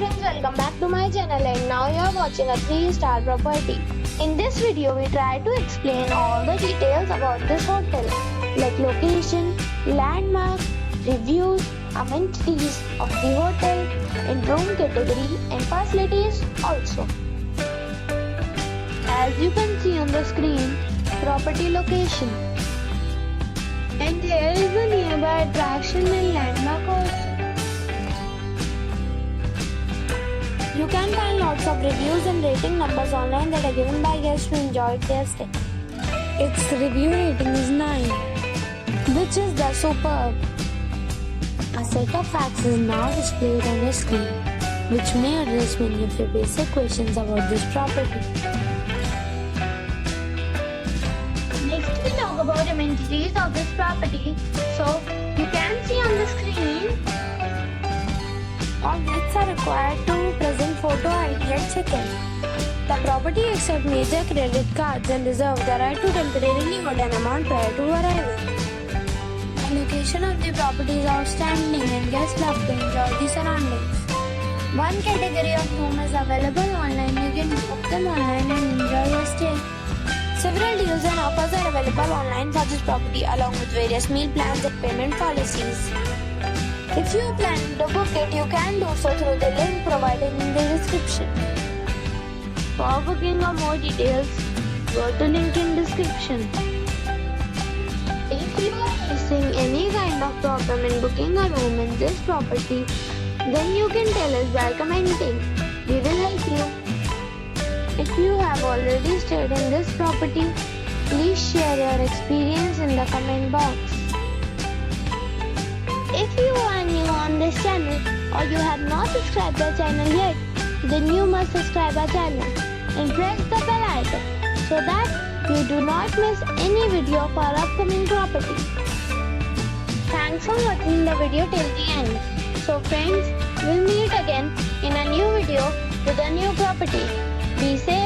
friends, welcome back to my channel, and now you are watching a 3-star property. In this video we try to explain all the details about this hotel, like location, landmark, reviews, amenities of the hotel, and room category and facilities also. As you can see on the screen, property location. And here is the nearby attraction and landmark also. You can find lots of reviews and rating numbers online that are given by guests who enjoyed their stay. Its review rating is 9, which is the superb. A set of facts is now displayed on your screen, which may address many of your basic questions about this property. Next we talk about amenities of this property. So you can see on the screen, all guests are required to present photo ID at check-in. The property accepts major credit cards and reserves the right to temporarily hold an amount prior to arrival. The location of the property is outstanding and guests love to enjoy the surroundings. One category of room is available online. You can book them online and enjoy your stay. Several deals and offers are available online for this property, along with various meal plans and payment policies. If you are planning to book it, you can do so through the link provided in the description. For booking or more details, go to link in description. If you are facing any kind of problem in booking a room in this property, then you can tell us by commenting. We will help you. If you have already stayed in this property, please share your experience in the comment box. If you are new on this channel or you have not subscribed our channel yet, then you must subscribe our channel and press the bell icon so that you do not miss any video of our upcoming property. Thanks for watching the video till the end. So friends, we'll meet again in a new video with a new property. Be safe.